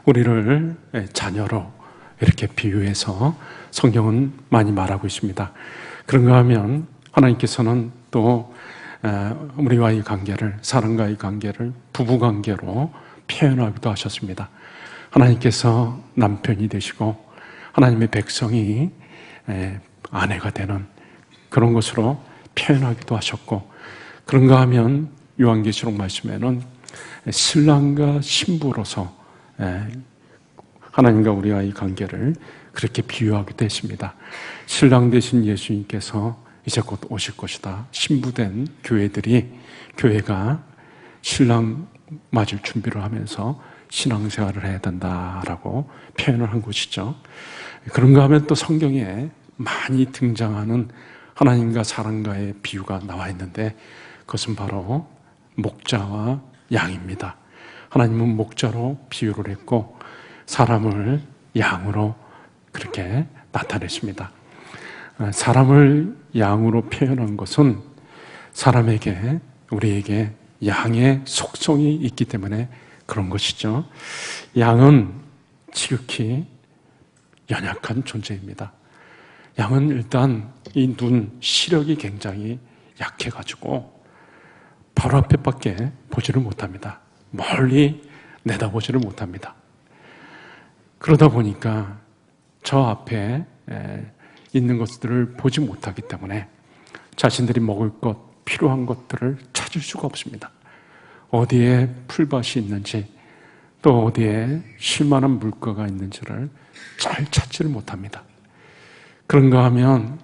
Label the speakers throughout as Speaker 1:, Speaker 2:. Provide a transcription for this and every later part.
Speaker 1: 우리를 자녀로 이렇게 비유해서 성경은 많이 말하고 있습니다. 그런가 하면 하나님께서는 또 우리와의 관계를, 사람과의 관계를 부부관계로 표현하기도 하셨습니다. 하나님께서 남편이 되시고 하나님의 백성이 아내가 되는 그런 것으로 표현하기도 하셨고, 그런가 하면 요한계시록 말씀에는 신랑과 신부로서 하나님과 우리와의 관계를 그렇게 비유하기도 했습니다. 신랑 되신 예수님께서 이제 곧 오실 것이다. 신부된 교회가 신랑 맞을 준비를 하면서 신앙생활을 해야 된다라고 표현을 한 것이죠. 그런가 하면 또 성경에 많이 등장하는 하나님과 사람과의 비유가 나와 있는데, 그것은 바로 목자와 양입니다. 하나님은 목자로 비유를 했고 사람을 양으로 그렇게 나타냈습니다. 사람을 양으로 표현한 것은 우리에게 양의 속성이 있기 때문에 그런 것이죠. 양은 지극히 연약한 존재입니다. 양은 일단 이 눈 시력이 굉장히 약해가지고 바로 앞에밖에 보지를 못합니다. 멀리 내다보지를 못합니다. 그러다 보니까 저 앞에 있는 것들을 보지 못하기 때문에 자신들이 먹을 것, 필요한 것들을 찾을 수가 없습니다. 어디에 풀밭이 있는지, 또 어디에 쉴만한 물가가 있는지를 잘 찾지를 못합니다. 그런가 하면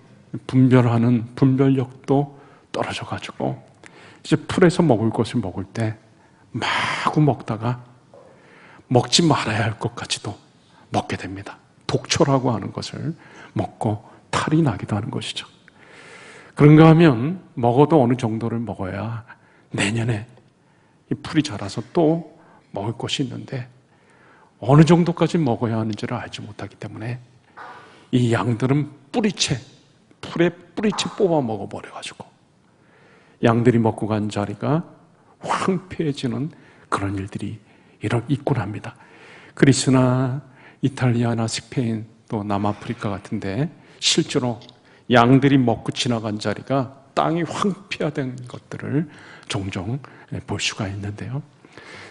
Speaker 1: 분별하는 분별력도 떨어져가지고 이제 풀에서 먹을 것을 먹을 때 마구 먹다가 먹지 말아야 할 것까지도 먹게 됩니다. 독초라고 하는 것을 먹고 탈이 나기도 하는 것이죠. 그런가 하면 먹어도 어느 정도를 먹어야 내년에 이 풀이 자라서 또 먹을 것이 있는데 어느 정도까지 먹어야 하는지를 알지 못하기 때문에 이 양들은 풀에 뿌리채 뽑아 먹어버려가지고 양들이 먹고 간 자리가 황폐해지는 그런 일들이 있곤 합니다. 그리스나 이탈리아나 스페인 또 남아프리카 같은데 실제로 양들이 먹고 지나간 자리가 땅이 황폐화된 것들을 종종 볼 수가 있는데요.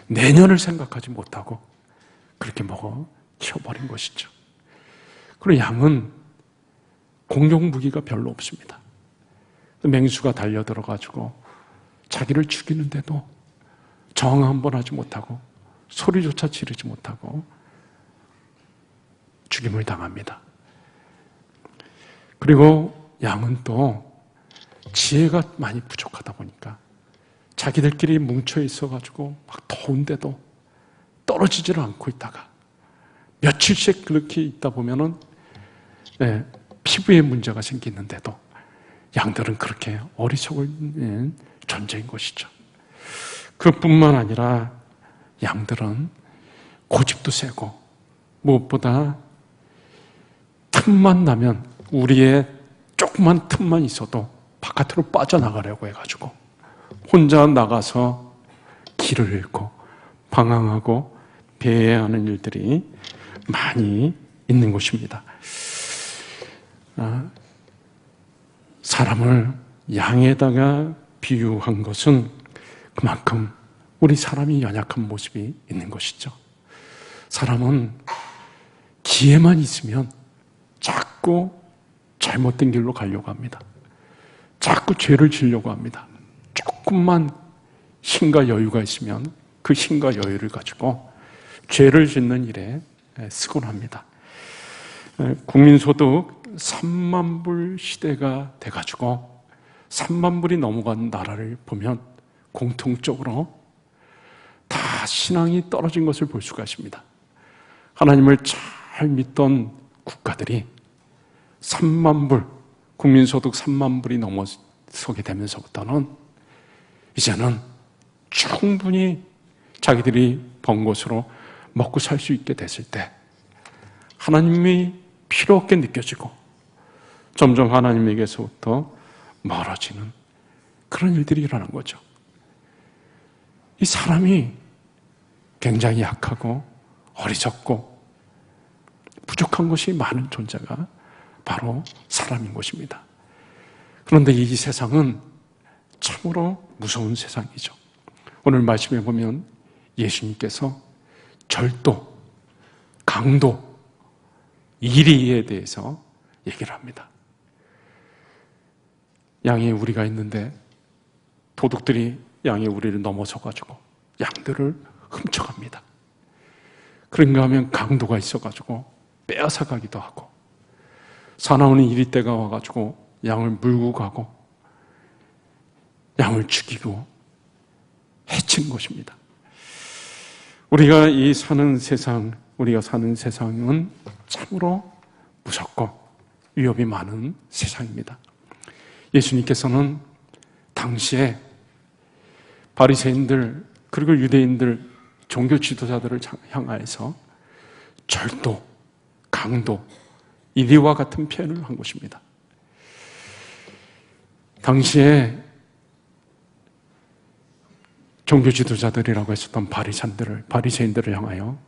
Speaker 1: 내년을 생각하지 못하고 그렇게 먹어 치워버린 것이죠. 그리고 양은 공격 무기가 별로 없습니다. 맹수가 달려들어가지고 자기를 죽이는데도 저항 한번 하지 못하고 소리조차 지르지 못하고 죽임을 당합니다. 그리고 양은 또 지혜가 많이 부족하다 보니까 자기들끼리 뭉쳐 있어가지고 막 더운데도 떨어지지를 않고 있다가 며칠씩 그렇게 있다 보면은 피부에 문제가 생기는데도 양들은 그렇게 어리석은 존재인 것이죠. 그뿐만 아니라 양들은 고집도 세고 무엇보다 틈만 나면 우리의 조그만 틈만 있어도 바깥으로 빠져나가려고 해가지고 혼자 나가서 길을 잃고 방황하고 배회하는 일들이 많이 있는 것입니다. 사람을 양에다가 비유한 것은 그만큼 우리 사람이 연약한 모습이 있는 것이죠. 사람은 기회만 있으면 자꾸 잘못된 길로 가려고 합니다. 자꾸 죄를 지으려고 합니다. 조금만 힘과 여유가 있으면 그 힘과 여유를 가지고 죄를 짓는 일에 쓰곤 합니다. 국민소득 3만 불 시대가 돼가지고 3만 불이 넘어간 나라를 보면 공통적으로 다 신앙이 떨어진 것을 볼 수가 있습니다. 하나님을 잘 믿던 국가들이 3만 불, 국민소득 3만 불이 넘어서게 되면서부터는 이제는 충분히 자기들이 번 것으로 먹고 살 수 있게 됐을 때 하나님이 필요 없게 느껴지고 점점 하나님에게서부터 멀어지는 그런 일들이 일어난 거죠. 이 사람이 굉장히 약하고 어리석고 부족한 것이 많은 존재가 바로 사람인 것입니다. 그런데 이 세상은 참으로 무서운 세상이죠. 오늘 말씀에 보면 예수님께서 절도, 강도, 이리에 대해서 얘기를 합니다. 양의 우리가 있는데 도둑들이 양의 우리를 넘어서가지고 양들을 훔쳐갑니다. 그런가 하면 강도가 있어가지고 빼앗아가기도 하고, 사나운 이리떼가 와가지고 양을 물고 가고 양을 죽이고 해친 것입니다. 우리가 사는 세상은 참으로 무섭고 위협이 많은 세상입니다. 예수님께서는 당시에 바리새인들 그리고 유대인들 종교 지도자들을 향하여서 절도, 강도, 이리와 같은 표현을 한 것입니다. 당시에 종교 지도자들이라고 했었던 바리새인들을 향하여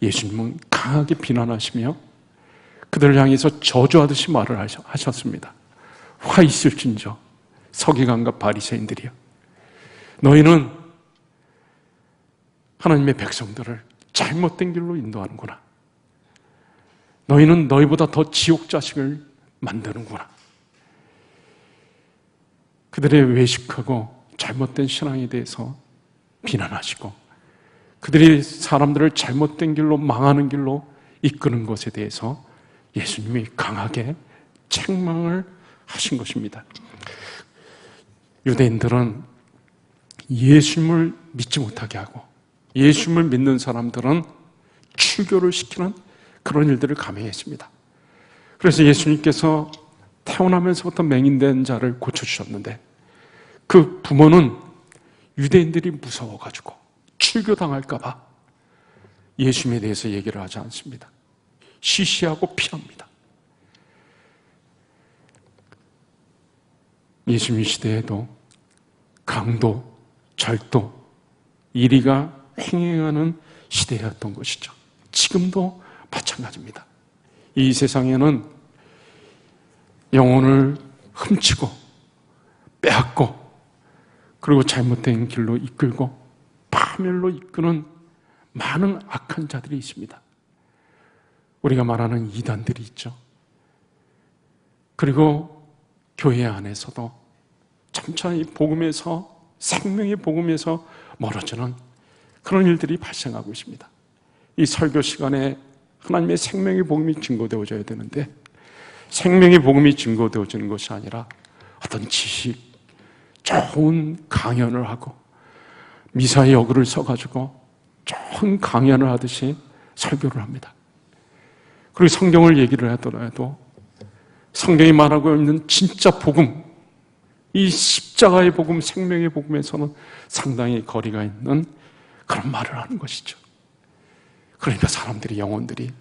Speaker 1: 예수님은 강하게 비난하시며 그들을 향해서 저주하듯이 말을 하셨습니다. 화 있을진저 서기관과 바리새인들이여, 너희는 하나님의 백성들을 잘못된 길로 인도하는구나. 너희는 너희보다 더 지옥 자식을 만드는구나. 그들의 외식하고 잘못된 신앙에 대해서 비난하시고 그들이 사람들을 잘못된 길로, 망하는 길로 이끄는 것에 대해서 예수님이 강하게 책망을 하신 것입니다. 유대인들은 예수님을 믿지 못하게 하고 예수님을 믿는 사람들은 출교를 시키는 그런 일들을 감행했습니다. 그래서 예수님께서 태어나면서부터 맹인된 자를 고쳐주셨는데 그 부모는 유대인들이 무서워가지고 출교당할까 봐 예수님에 대해서 얘기를 하지 않습니다. 시시하고 피합니다. 예수님 시대에도 강도, 절도, 이리가 횡행하는 시대였던 것이죠. 지금도 마찬가지입니다. 이 세상에는 영혼을 훔치고 빼앗고 그리고 잘못된 길로 이끌고 파멸로 이끄는 많은 악한 자들이 있습니다. 우리가 말하는 이단들이 있죠. 그리고 교회 안에서도 점차 이 복음에서, 생명의 복음에서 멀어지는 그런 일들이 발생하고 있습니다. 이 설교 시간에 하나님의 생명의 복음이 증거되어져야 되는데 생명의 복음이 증거되어지는 것이 아니라 어떤 지식, 좋은 강연을 하고 미사의 여구를 써가지고 좋은 강연을 하듯이 설교를 합니다. 그리고 성경을 얘기를 하더라도 성경이 말하고 있는 진짜 복음, 이 십자가의 복음, 생명의 복음에서는 상당히 거리가 있는 그런 말을 하는 것이죠. 그러니까 사람들이, 영혼들이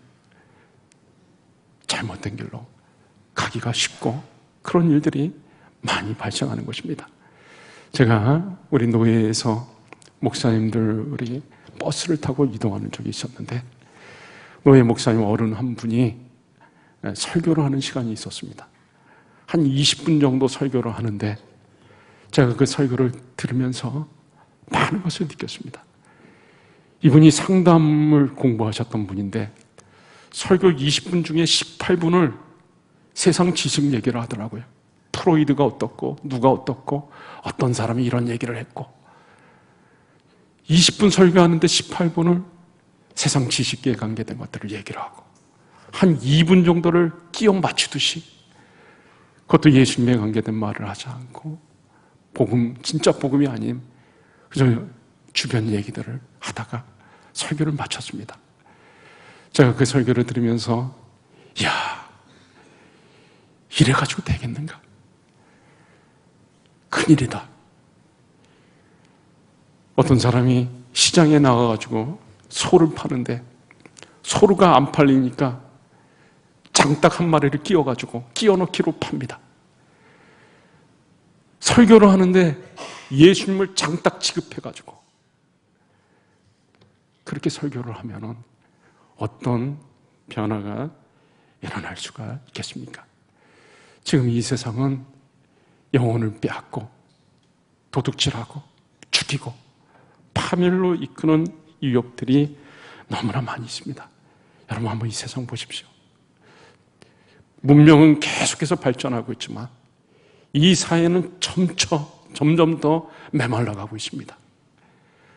Speaker 1: 잘못된 길로 가기가 쉽고 그런 일들이 많이 발생하는 것입니다. 제가 우리 노예에서 목사님들이 버스를 타고 이동하는 적이 있었는데 노예 목사님 어른 한 분이 설교를 하는 시간이 있었습니다. 한 20분 정도 설교를 하는데 제가 그 설교를 들으면서 많은 것을 느꼈습니다. 이분이 상담을 공부하셨던 분인데 설교 20분 중에 18분을 세상 지식 얘기를 하더라고요. 프로이드가 어떻고 누가 어떻고 어떤 사람이 이런 얘기를 했고 20분 설교하는데 18분을 세상 지식에 관계된 것들을 얘기를 하고 한 2분 정도를 끼워 맞추듯이 그것도 예수님에 관계된 말을 하지 않고 복음, 진짜 복음이 아닌 그저 주변 얘기들을 하다가 설교를 마쳤습니다. 제가 그 설교를 들으면서 야, 이래가지고 되겠는가? 큰일이다. 어떤 사람이 시장에 나가가지고 소를 파는데 소루가 안 팔리니까 장닭 한 마리를 끼워가지고 끼워넣기로 팝니다. 설교를 하는데 예수님을 장닭 취급해가지고 그렇게 설교를 하면은 어떤 변화가 일어날 수가 있겠습니까? 지금 이 세상은 영혼을 빼앗고 도둑질하고 죽이고 파멸로 이끄는 위협들이 너무나 많이 있습니다. 여러분 한번 이 세상 보십시오. 문명은 계속해서 발전하고 있지만 이 사회는 점점 더 메말라가고 있습니다.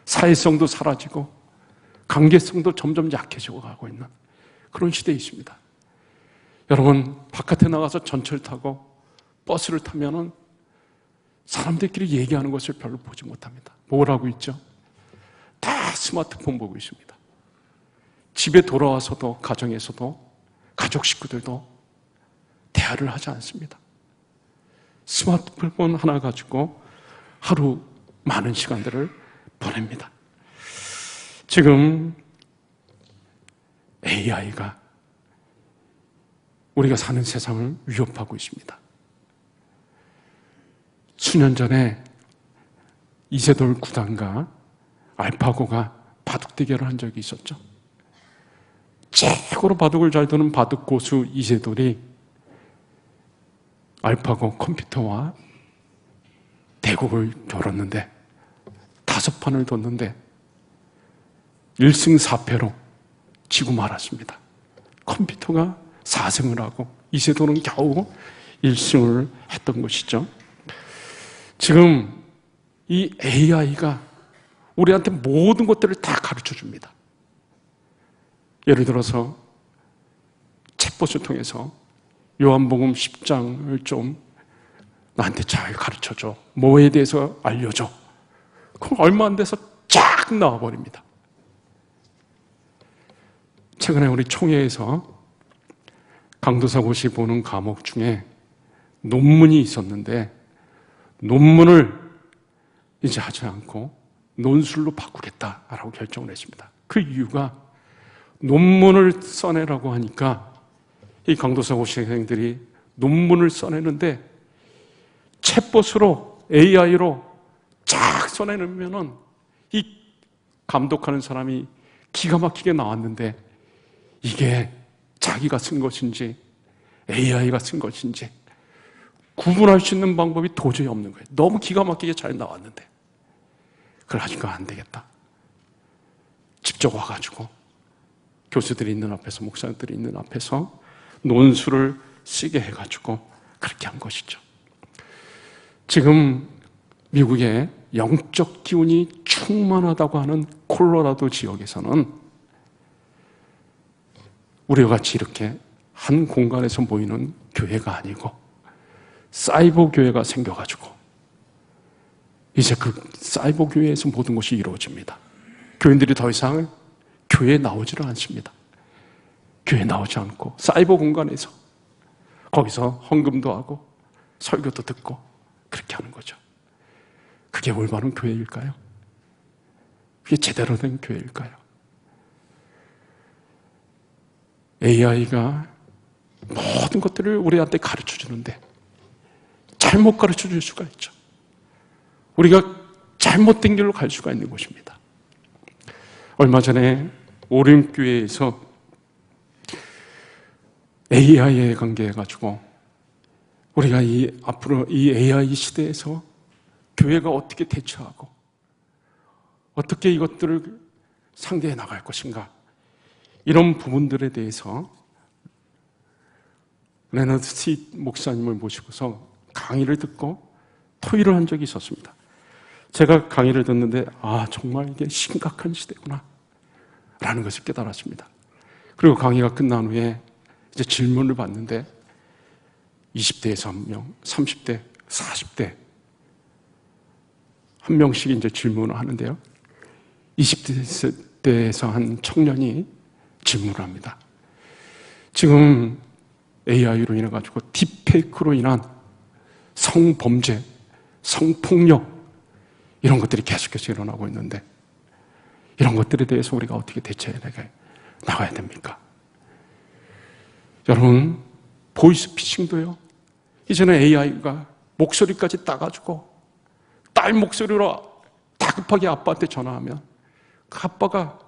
Speaker 1: 사회성도 사라지고 관계성도 점점 약해지고 가고 있는 그런 시대에 있습니다. 여러분 바깥에 나가서 전철 타고 버스를 타면은 사람들끼리 얘기하는 것을 별로 보지 못합니다. 뭘 하고 있죠? 다 스마트폰 보고 있습니다. 집에 돌아와서도 가정에서도 가족 식구들도 대화를 하지 않습니다. 스마트폰 하나 가지고 하루 많은 시간들을 보냅니다. 지금 AI가 우리가 사는 세상을 위협하고 있습니다. 수년 전에 이세돌 구단과 알파고가 바둑 대결을 한 적이 있었죠. 최고로 바둑을 잘 두는 바둑 고수 이세돌이 알파고 컴퓨터와 대국을 겨뤘는데 5판을 뒀는데 1승 4패로 지고 말았습니다. 컴퓨터가 4승을 하고 이세돌은 겨우 1승을 했던 것이죠. 지금 이 AI가 우리한테 모든 것들을 다 가르쳐 줍니다. 예를 들어서 챗봇을 통해서 요한복음 10장을 좀 나한테 잘 가르쳐줘. 뭐에 대해서 알려줘. 그럼 얼마 안 돼서 쫙 나와버립니다. 최근에 우리 총회에서 강도사고시 보는 과목 중에 논문이 있었는데 논문을 이제 하지 않고 논술로 바꾸겠다라고 결정을 했습니다. 그 이유가 논문을 써내라고 하니까 이 강도사고시생들이 논문을 써내는데 챗봇으로 AI로 쫙 써내놓으면은 이 감독하는 사람이 기가 막히게 나왔는데 이게 자기가 쓴 것인지 AI가 쓴 것인지 구분할 수 있는 방법이 도저히 없는 거예요. 너무 기가 막히게 잘 나왔는데 그러니까 안 되겠다. 직접 와가지고 교수들이 있는 앞에서 목사들이 있는 앞에서 논술을 쓰게 해가지고 그렇게 한 것이죠. 지금 미국의 영적 기운이 충만하다고 하는 콜로라도 지역에서는 우리와 같이 이렇게 한 공간에서 모이는 교회가 아니고 사이버 교회가 생겨가지고 이제 그 사이버 교회에서 모든 것이 이루어집니다. 교인들이 더 이상 교회에 나오지를 않습니다. 교회에 나오지 않고 사이버 공간에서 거기서 헌금도 하고 설교도 듣고 그렇게 하는 거죠. 그게 올바른 교회일까요? 그게 제대로 된 교회일까요? AI가 모든 것들을 우리한테 가르쳐 주는데 잘못 가르쳐 줄 수가 있죠. 우리가 잘못된 길로 갈 수가 있는 것입니다. 얼마 전에 오림교회에서 AI에 관계해가지고 우리가 앞으로 이 AI 시대에서 교회가 어떻게 대처하고 어떻게 이것들을 상대해 나갈 것인가 이런 부분들에 대해서 레너드 시 목사님을 모시고서 강의를 듣고 토의를 한 적이 있었습니다. 제가 강의를 듣는데 정말 이게 심각한 시대구나 라는 것을 깨달았습니다. 그리고 강의가 끝난 후에 이제 질문을 받는데 20대에서 한 명, 30대, 40대 한 명씩 이제 질문을 하는데요. 20대에서 한 청년이 질문을 합니다. 지금 AI로 인해 가지고 딥페이크로 인한 성범죄, 성폭력 이런 것들이 계속해서 일어나고 있는데 이런 것들에 대해서 우리가 어떻게 대처해 나가야 됩니까? 여러분 보이스피싱도요. 이제는 AI가 목소리까지 따가지고 딸 목소리로 다급하게 아빠한테 전화하면 그 아빠가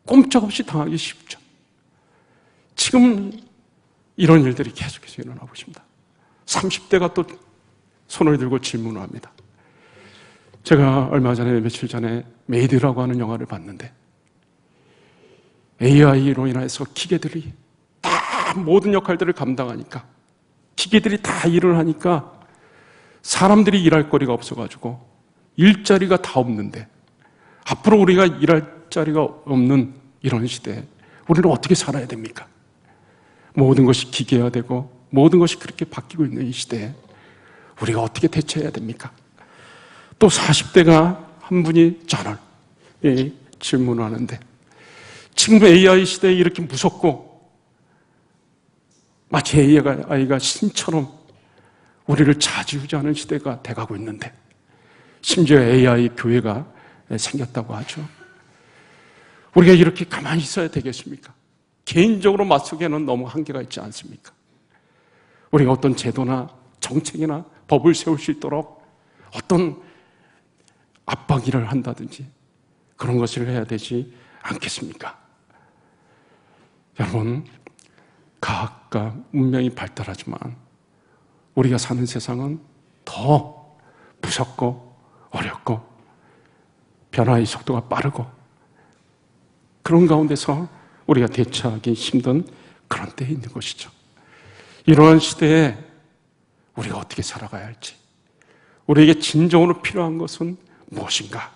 Speaker 1: 꼼짝없이 당하기 쉽죠. 지금 이런 일들이 계속해서 일어나고 있습니다. 30대가 또 손을 들고 질문을 합니다. 제가 얼마 전에, 며칠 전에 메이드라고 하는 영화를 봤는데 AI로 인해서 기계들이 다 모든 역할들을 감당하니까, 기계들이 다 일을 하니까 사람들이 일할 거리가 없어가지고 일자리가 다 없는데, 앞으로 우리가 일할 자리가 없는 이런 시대에 우리는 어떻게 살아야 됩니까? 모든 것이 기계화되고 모든 것이 그렇게 바뀌고 있는 이 시대에 우리가 어떻게 대처해야 됩니까? 또 40대가 한 분이 저를 질문하는데, 지금 AI 시대에 이렇게 무섭고 마치 AI가 신처럼 우리를 좌지우지하는 시대가 돼가고 있는데, 심지어 AI 교회가 생겼다고 하죠. 우리가 이렇게 가만히 있어야 되겠습니까? 개인적으로 맞서기에는 너무 한계가 있지 않습니까? 우리가 어떤 제도나 정책이나 법을 세울 수 있도록 어떤 압박일을 한다든지 그런 것을 해야 되지 않겠습니까? 여러분, 과학과 문명이 발달하지만 우리가 사는 세상은 더 무섭고 어렵고 변화의 속도가 빠르고, 그런 가운데서 우리가 대처하기 힘든 그런 때에 있는 것이죠. 이러한 시대에 우리가 어떻게 살아가야 할지, 우리에게 진정으로 필요한 것은 무엇인가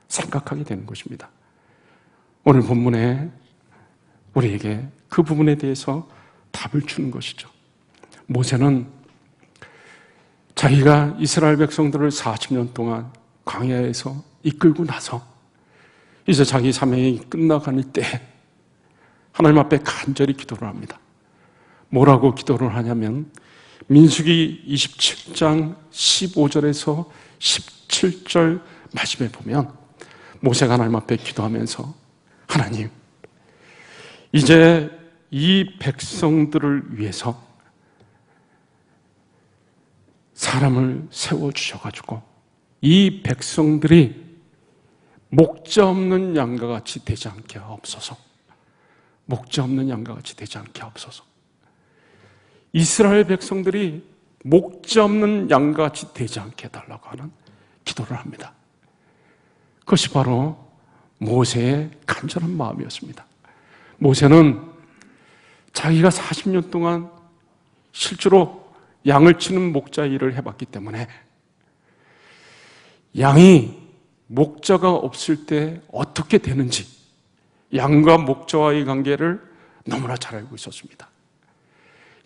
Speaker 1: 생각하게 되는 것입니다. 오늘 본문에 우리에게 그 부분에 대해서 답을 주는 것이죠. 모세는 자기가 이스라엘 백성들을 40년 동안 광야에서 이끌고 나서 이제 자기 사명이 끝나가는 때 하나님 앞에 간절히 기도를 합니다. 뭐라고 기도를 하냐면, 민수기 27장 15절에서 17절 말씀에 보면 모세가 하나님 앞에 기도하면서, 하나님, 이제 이 백성들을 위해서 사람을 세워주셔가지고 이 백성들이 목자 없는 양과 같이 되지 않게 하옵소서. 목자 없는 양과 같이 되지 않게 하옵소서. 이스라엘 백성들이 목자 없는 양과 같이 되지 않게 해달라고 하는 기도를 합니다. 그것이 바로 모세의 간절한 마음이었습니다. 모세는 자기가 40년 동안 실제로 양을 치는 목자 일을 해봤기 때문에 양이 목자가 없을 때 어떻게 되는지, 양과 목자와의 관계를 너무나 잘 알고 있었습니다.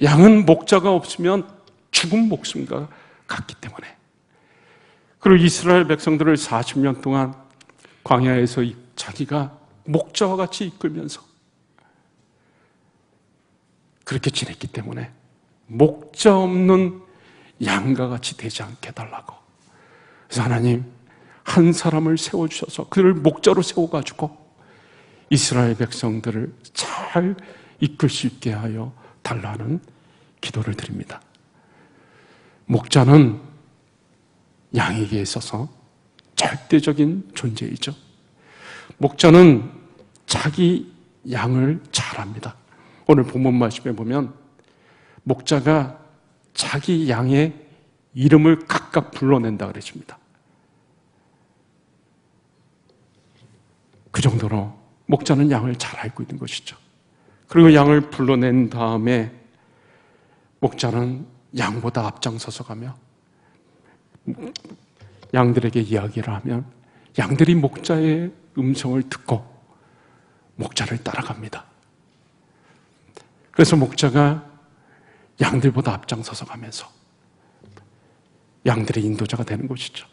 Speaker 1: 양은 목자가 없으면 죽은 목숨과 같기 때문에. 그리고 이스라엘 백성들을 40년 동안 광야에서 자기가 목자와 같이 이끌면서 그렇게 지냈기 때문에 목자 없는 양과 같이 되지 않게 해달라고. 그래서 하나님, 한 사람을 세워주셔서 그를 목자로 세워가지고 이스라엘 백성들을 잘 이끌 수 있게 하여 달라는 기도를 드립니다. 목자는 양에게 있어서 절대적인 존재이죠. 목자는 자기 양을 잘 압니다. 오늘 본문 말씀에 보면 목자가 자기 양의 이름을 각각 불러낸다 그랬습니다. 그 정도로 목자는 양을 잘 알고 있는 것이죠. 그리고 양을 불러낸 다음에 목자는 양보다 앞장서서 가며 양들에게 이야기를 하면 양들이 목자의 음성을 듣고 목자를 따라갑니다. 그래서 목자가 양들보다 앞장서서 가면서 양들의 인도자가 되는 것이죠.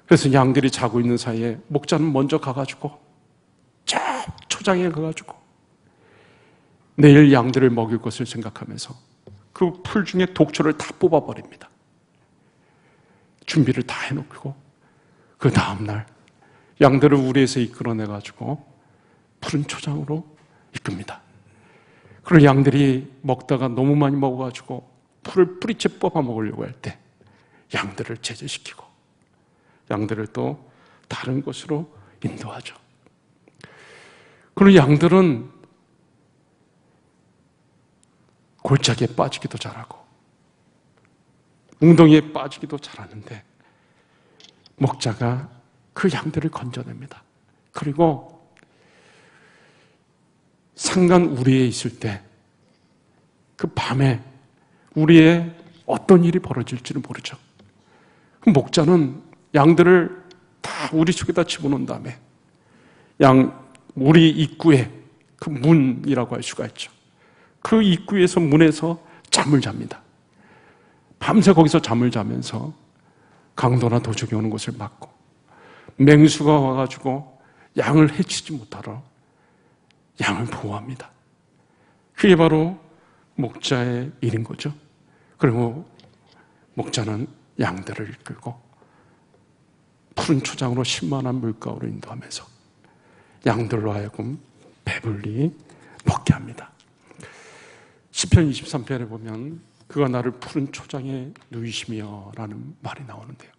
Speaker 1: 그래서 양들이 자고 있는 사이에 목자는 먼저 가가지고 저 초장에 가가지고 내일 양들을 먹일 것을 생각하면서 그 풀 중에 독초를 다 뽑아버립니다. 준비를 다 해놓고 그 다음날 양들을 우리에서 이끌어내가지고 푸른 초장으로 이끕니다. 그리고 양들이 먹다가 너무 많이 먹어가지고 풀을 뿌리채 뽑아 먹으려고 할 때 양들을 제재시키고 양들을 또 다른 곳으로 인도하죠. 그리고 양들은 골짜기에 빠지기도 잘하고 웅덩이에 빠지기도 잘하는데 목자가 그 양들을 건져냅니다. 그리고 산간 우리에 있을 때 그 밤에 우리의 어떤 일이 벌어질지는 모르죠. 그 목자는 양들을 다 우리 속에다 집어넣은 다음에 우리 입구에 그 문이라고 할 수가 있죠. 그 입구에서 문에서 잠을 잡니다. 밤새 거기서 잠을 자면서 강도나 도적이 오는 것을 막고 맹수가 와가지고 양을 해치지 못하러 양을 보호합니다. 그게 바로 목자의 일인 거죠. 그리고 목자는 양들을 이끌고 푸른 초장으로 신만한 물가로 인도하면서 양들로 하여금 배불리 먹게 합니다. 시편 23편에 보면 그가 나를 푸른 초장에 누이시며 라는 말이 나오는데요.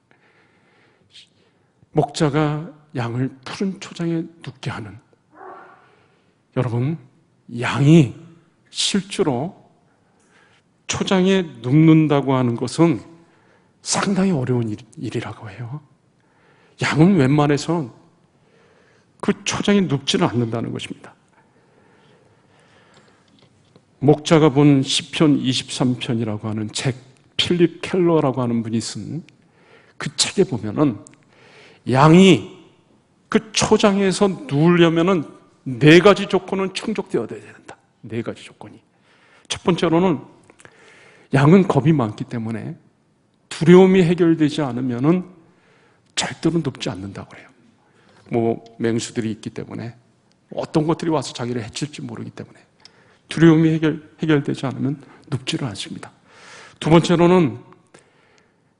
Speaker 1: 목자가 양을 푸른 초장에 눕게 하는, 여러분, 양이 실제로 초장에 눕는다고 하는 것은 상당히 어려운 일이라고 해요. 양은 웬만해서는 그 초장에 눕지는 않는다는 것입니다. 목자가 본 시편 23편이라고 하는 책, 필립 켈러라고 하는 분이 쓴 그 책에 보면은 양이 그 초장에서 누우려면은 4가지 조건은 충족되어야 된다. 4가지 조건이. 첫 번째로는 양은 겁이 많기 때문에 두려움이 해결되지 않으면은 절대로 눕지 않는다고 해요. 맹수들이 있기 때문에 어떤 것들이 와서 자기를 해칠지 모르기 때문에 두려움이 해결되지 않으면 눕지를 않습니다. 두 번째로는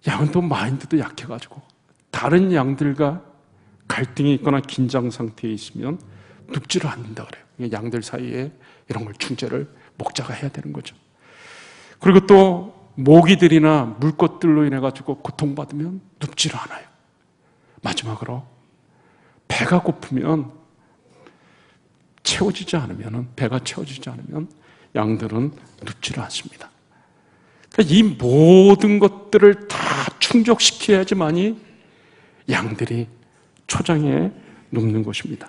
Speaker 1: 양은 또 마인드도 약해가지고 다른 양들과 갈등이 있거나 긴장 상태에 있으면 눕지를 않는다 그래요. 양들 사이에 이런 걸 중재를 목자가 해야 되는 거죠. 그리고 또 모기들이나 물것들로 인해 가지고 고통받으면 눕지를 않아요. 마지막으로 배가 고프면 배가 채워지지 않으면 양들은 눕지를 않습니다. 그러니까 이 모든 것들을 다 충족시켜야지만이 양들이 초장에 눕는 것입니다.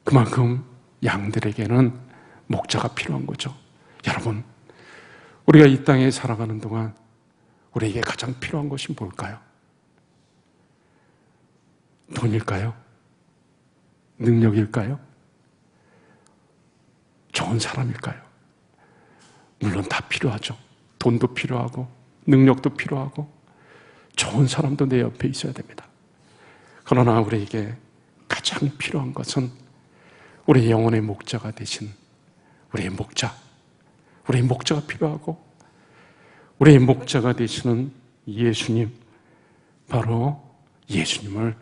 Speaker 1: 그만큼 양들에게는 목자가 필요한 거죠. 여러분, 우리가 이 땅에 살아가는 동안 우리에게 가장 필요한 것이 뭘까요? 돈일까요? 능력일까요? 좋은 사람일까요? 물론 다 필요하죠. 돈도 필요하고 능력도 필요하고 좋은 사람도 내 옆에 있어야 됩니다. 그러나 우리에게 가장 필요한 것은 우리 영혼의 목자가 되신 우리의 목자가 필요하고 우리의 목자가 되시는 예수님, 바로 예수님을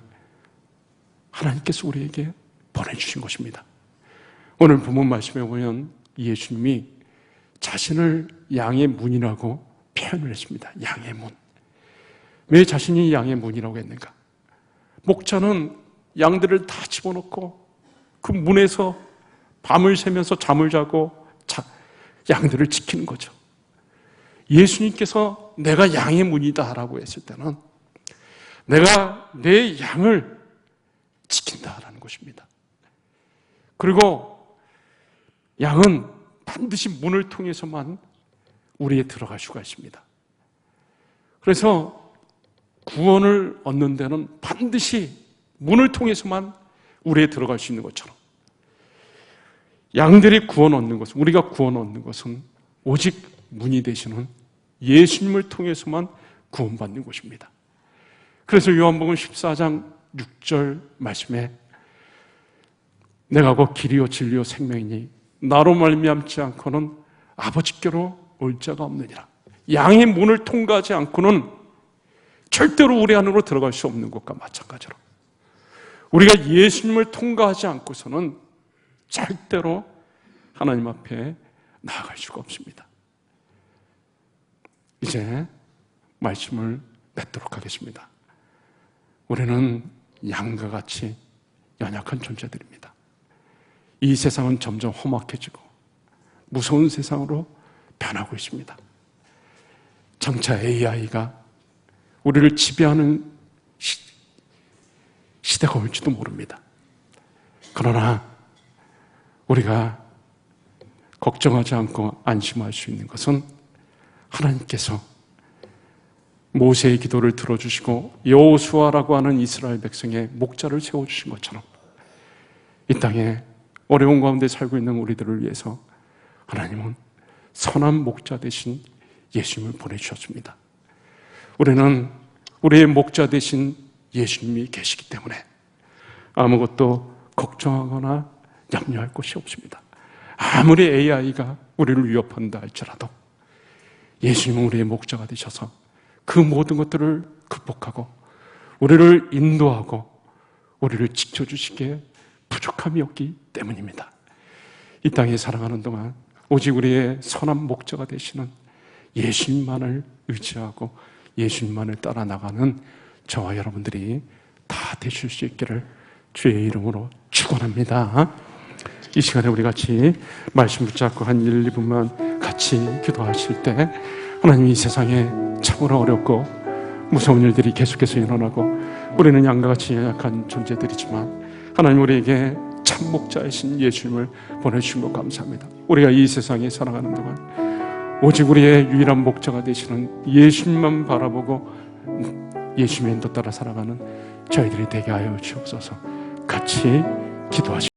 Speaker 1: 하나님께서 우리에게 보내주신 것입니다. 오늘 본문 말씀에 보면 예수님이 자신을 양의 문이라고 표현을 했습니다. 양의 문. 왜 자신이 양의 문이라고 했는가? 목자는 양들을 다 집어넣고 그 문에서 밤을 새면서 잠을 자고 양들을 지키는 거죠. 예수님께서 내가 양의 문이다 라고 했을 때는 내가 내 양을 지킨다라는 것입니다. 그리고 양은 반드시 문을 통해서만 우리에 들어갈 수가 있습니다. 그래서 구원을 얻는 데는 반드시 문을 통해서만 우리에 들어갈 수 있는 것처럼 양들이 구원 얻는 것은, 우리가 구원 얻는 것은 오직 문이 되시는 예수님을 통해서만 구원받는 것입니다. 그래서 요한복음 14장 6절 말씀에 내가 곧 길이요 진리요 생명이니 나로 말미암지 않고는 아버지께로 올 자가 없느니라. 양의 문을 통과하지 않고는 절대로 우리 안으로 들어갈 수 없는 것과 마찬가지로 우리가 예수님을 통과하지 않고서는 절대로 하나님 앞에 나아갈 수가 없습니다. 이제 말씀을 맺도록 하겠습니다. 우리는 양과 같이 연약한 존재들입니다. 이 세상은 점점 험악해지고 무서운 세상으로 변하고 있습니다. 장차 AI가 우리를 지배하는 시대가 올지도 모릅니다. 그러나 우리가 걱정하지 않고 안심할 수 있는 것은 하나님께서 모세의 기도를 들어주시고 여호수아라고 하는 이스라엘 백성의 목자를 세워주신 것처럼 이 땅에 어려운 가운데 살고 있는 우리들을 위해서 하나님은 선한 목자 되신 예수님을 보내주셨습니다. 우리는 우리의 목자 되신 예수님이 계시기 때문에 아무것도 걱정하거나 염려할 것이 없습니다. 아무리 AI가 우리를 위협한다 할지라도 예수님은 우리의 목자가 되셔서 그 모든 것들을 극복하고 우리를 인도하고 우리를 지켜주시기에 부족함이 없기 때문입니다. 이 땅에 살아가는 동안 오직 우리의 선한 목자가 되시는 예수님만을 의지하고 예수님만을 따라 나가는 저와 여러분들이 다 되실 수 있기를 주의 이름으로 축원합니다. 이 시간에 우리 같이 말씀 붙잡고 한 1, 2분만 같이 기도하실 때 하나님, 이 세상에 참으로 어렵고 무서운 일들이 계속해서 일어나고 우리는 양과 같이 연약한 존재들이지만 하나님, 우리에게 참 목자이신 예수님을 보내주신 것 감사합니다. 우리가 이 세상에 살아가는 동안 오직 우리의 유일한 목자가 되시는 예수님만 바라보고 예수님의 인도 따라 살아가는 저희들이 되게 하여 주옵소서. 같이 기도하시겠습니다.